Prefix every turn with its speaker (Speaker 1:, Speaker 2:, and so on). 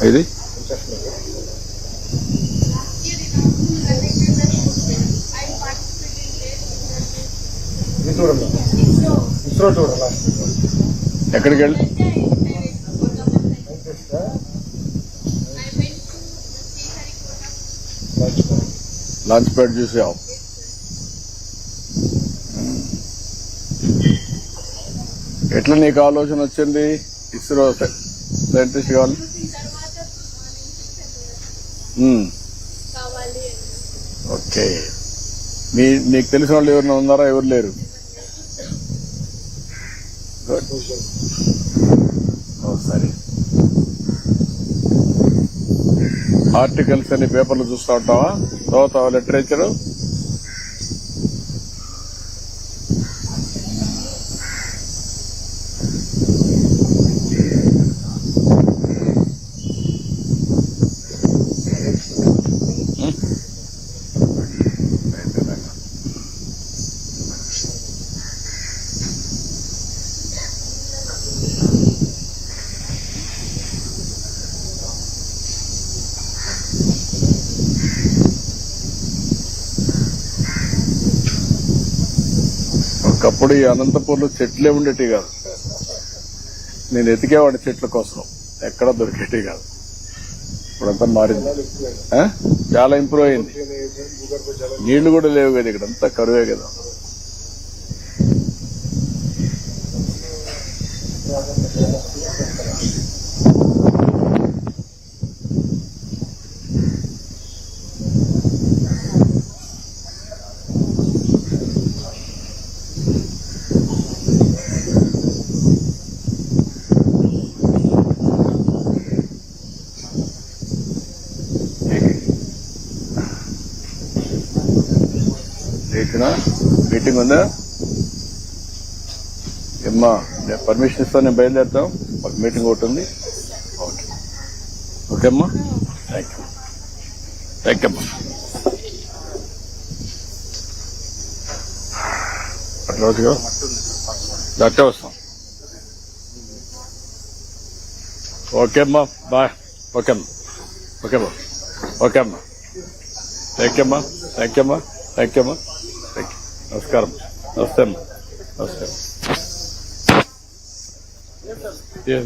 Speaker 1: ఇది ఎక్కడికి వెళ్ళి లాంచ్ ప్యాడ్ చూసావు. ఎట్లా నీకు ఆలోచన వచ్చింది ఇస్రో సైంటిస్ట్ కావాలి? ఓకే. నీకు తెలిసిన వాళ్ళు ఎవరైనా ఉన్నారా? ఎవరు లేరు? సరే. ఆర్టికల్స్ అన్ని పేపర్లు చూస్తూ ఉంటావా? చదువుతావా లిటరేచరు? ఒకప్పుడు ఈ అనంతపూర్లో చెట్లే ఉండేటి కాదు. నేను ఎతికేవాడి చెట్ల కోసం, ఎక్కడ దొరికేటి కాదు. ఇప్పుడంతా మారింది, చాలా ఇంప్రూవ్ అయింది. నీళ్లు కూడా లేవు కదా, ఇక్కడ అంతా కరువే కదా. మీటింగ్ ఉందా ఏమ్మా? పర్మిషన్ ఇస్తా, నేను బయలుదేరుతాం. మాకు మీటింగ్ ఒకటి ఉంది. ఓకే ఓకే అమ్మా, థ్యాంక్ యూ. థ్యాంక్ యూ అమ్మా. అట్లా రోజుగా అట్టే వస్తాం. ఓకే అమ్మా, బాయ్. ఓకే అమ్మా, ఓకే అమ్మా, ఓకే అమ్మా. థ్యాంక్ యూ అమ్మా, థ్యాంక్ యూ అమ్మా, థ్యాంక్ యూ అమ్మా. నమస్కారం. నమస్తే అమ్మా, నమస్తే.